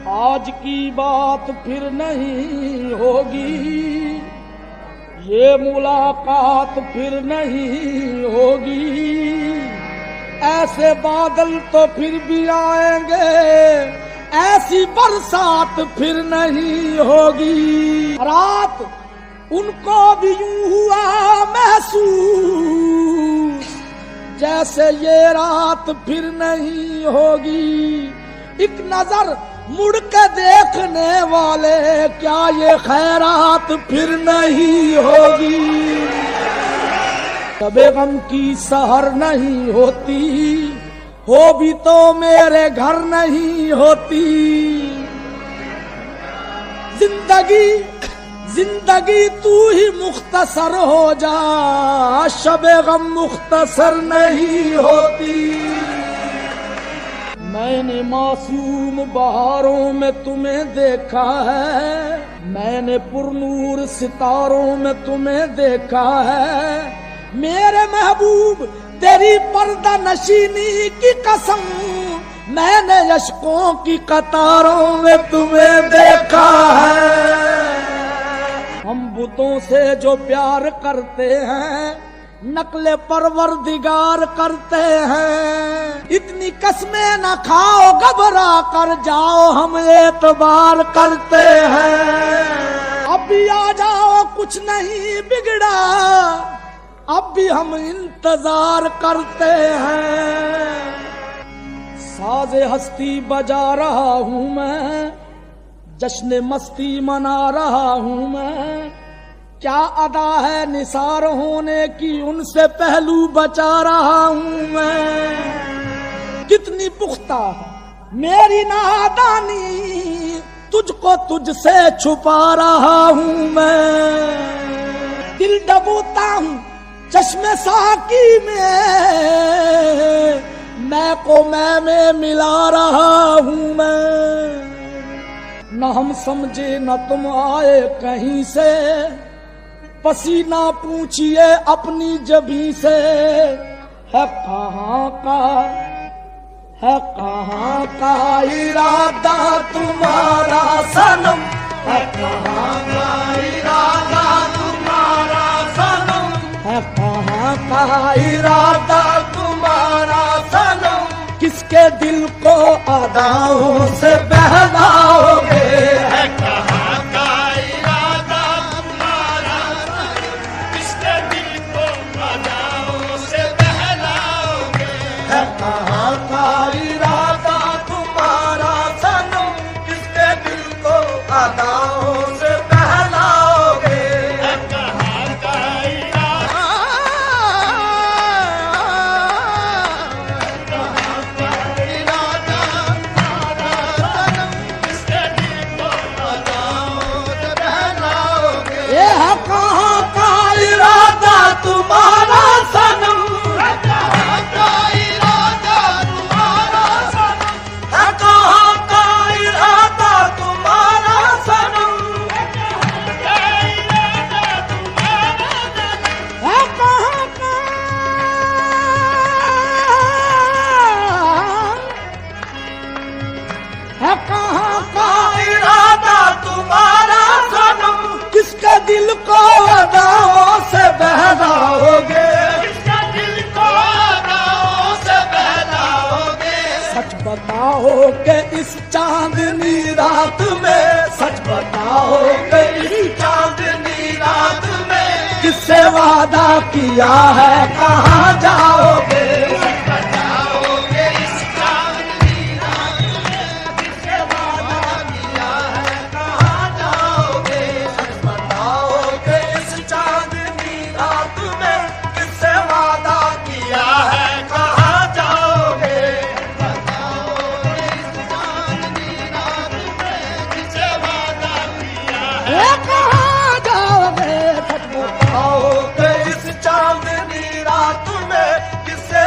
आज की बात फिर नहीं होगी, ये मुलाकात फिर नहीं होगी। ऐसे बादल तो फिर भी आएंगे, ऐसी बरसात फिर नहीं होगी। रात उनको भी यूं हुआ महसूस, जैसे ये रात फिर नहीं होगी। एक नजर मुड़ के देखने वाले, क्या ये खैरात फिर नहीं होगी। कभी गम की सहर नहीं होती, हो भी तो मेरे घर नहीं होती। जिंदगी तू ही मुख्तसर हो जा, शबे गम मुख्तसर नहीं होती। मैंने मासूम बहारों में तुम्हें देखा है, मैंने पुरनूर सितारों में तुम्हें देखा है। मेरे महबूब तेरी पर्दा नशीनी की कसम, मैंने अश्कों की कतारों में तुम्हें देखा है। हम बुतों से जो प्यार करते हैं, नकले परवरदिगार करते हैं। इतनी कसमें न खाओ, घबरा कर जाओ, हम एतबार करते हैं। अब भी आ जाओ, कुछ नहीं बिगड़ा, अब भी हम इंतजार करते हैं। साज़े हस्ती बजा रहा हूँ मैं, जश्न मस्ती मना रहा हूँ मैं। क्या अदा है निसार होने की, उनसे पहलू बचा रहा हूँ मैं। कितनी पुख्ता है मेरी नादानी, तुझको तुझसे छुपा रहा हूँ मैं। दिल डबोता हूँ चश्मे साकी में, मैं को मैं में मिला रहा हूँ मैं। न हम समझे न तुम आए कहीं से, पसीना पूछिए अपनी जबी से। है कहाँ का इरादा तुम्हारा सनम, है कहाँ का इरादा तुम्हारा सनम, है कहाँ का इरादा तुम्हारा सनम। किसके दिल को अदाओं से बहलाओगे, है कहाँ का इरादा तुम्हारा सनम। किसके दिल को अदाओं से बहलाओगे, है कहाँ का इरादा तुम्हारा सनम। किसके दिल को अदाओं से बहलाओगे, है कहाँ का इरादा। तुम्हारा सनम, है कहाँ का इरादा तुम्हारा सनम, है कहाँ का इरादा तुम्हारा सनम, है कहाँ का है कहाँ का इरादा तुम्हारा सनम। किसके दिल को अदाओं से बहलाओगे, किसके दिल को अदाओं से बहलाओगे। सच बताओ कि इस चांदनी रात में, सच बताओ कि इस चांदनी रात में किससे वादा किया है कहाँ जाओगे। चांदनी रात में किससे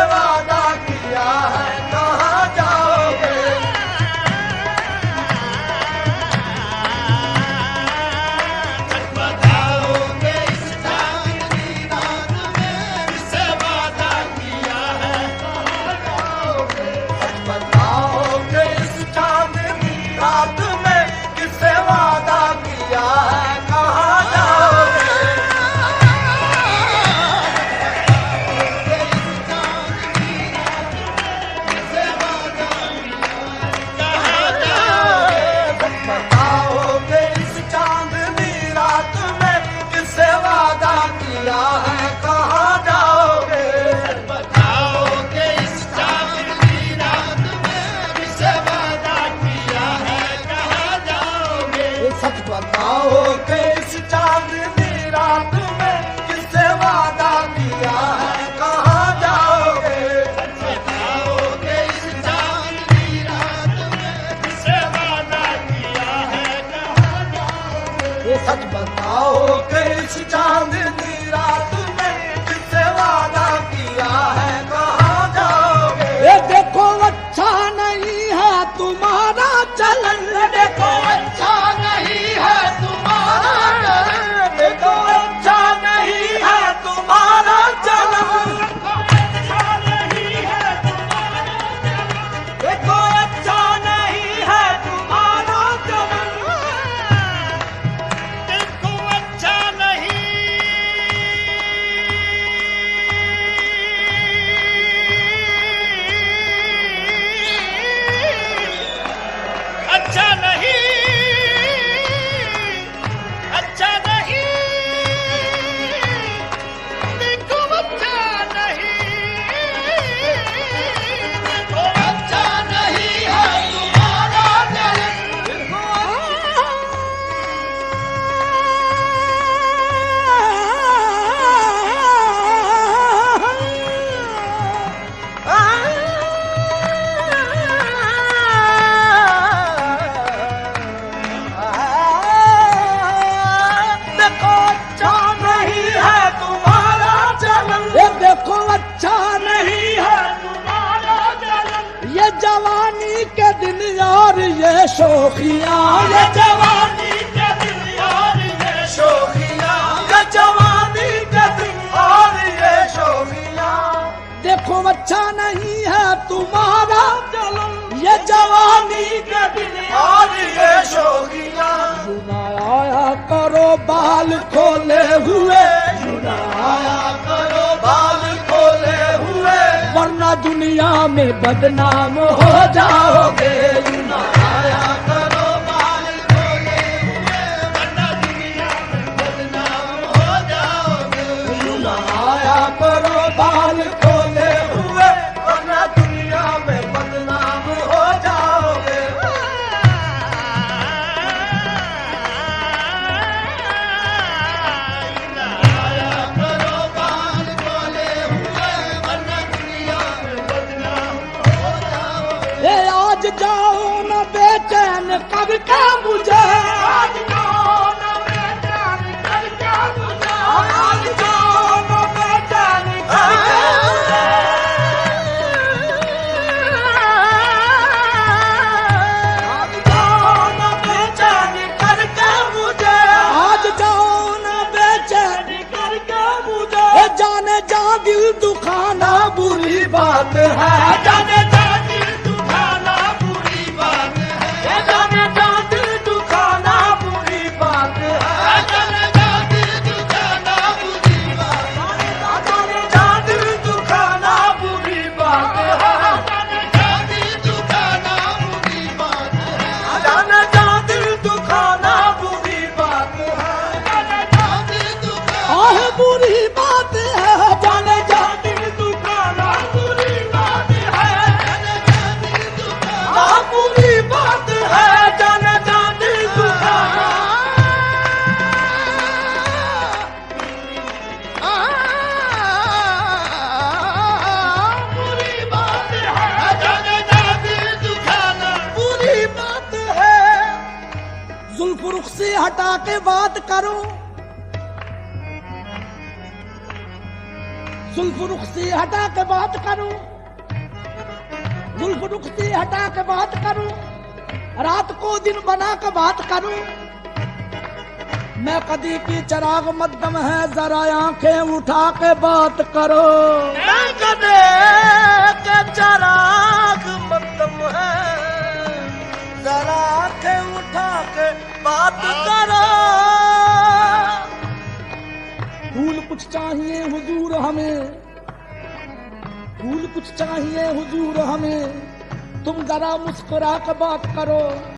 ये शोखियां, ये जवानी के दिन और ये शोखियां, ये जवानी के दिन और ये शोखियां। देखो अच्छा नहीं है तुम्हारा चलन ये जवानी के दिन और ये शोखियां। आया करो बाल खोले हुए, आया करो बाल खोले हुए, वरना दुनिया में बदनाम हो जाओगे। आया करो बाल खोले हुए, वरना दुनिया में बदनाम हो जाओगे। आया करो बाल खोले हुए, वरना दुनिया में बदनाम हो जाओगे। आया करो बाल खोले हुए, वरना दुनिया में बदनाम हो जाओगे। ये आज जाओ न बेचैन करके मुझे, आज जाओ न बेचैन करके मुझे, आज जाओ न बेचैन करके मुझे। आज जाओ न बेचैन करके मुझे, आज जाओ न बेचैन करके मुझे। ए जाने जा दिल दुखाना बुरी बात है। जाने जा दिल दुखाना बुरी बात है, जाने जा दिल दुखाना बुरी बात है, जाने जा दिल दुखाना बुरी बात है, जाने जा दिल दुखाना बुरी बात है, जाने जा दिल दुखाना बुरी बात है, जाने जा दिल दुखाना बुरी बात है, जाने जा दिल दुखाना आह बुरी बात है, जाने जा दिल दुखाना बुरी बात है, जाने जा दिल दुखाना बुरी बात है, जाने जा दिल दुखाना बुरी बात है, जाने जा दिल दुखाना बुरी बात है। जुल्फ रुख से हटा के बात करो, जुल्फ रुख से हटा के बात करो, जुल्फ रुख से हटा के बात करो, रात को दिन बना के बात करो। मैं कदी की चिराग मध्यम है, जरा आंखें उठा के बात करो। मैं कदे के चराग मध्यम है, जरा आंखें उठा के बात करो। फूल कुछ चाहिए हुजूर हमें, फूल कुछ चाहिए हुजूर हमें, तुम जरा मुस्कुरा के बात करो।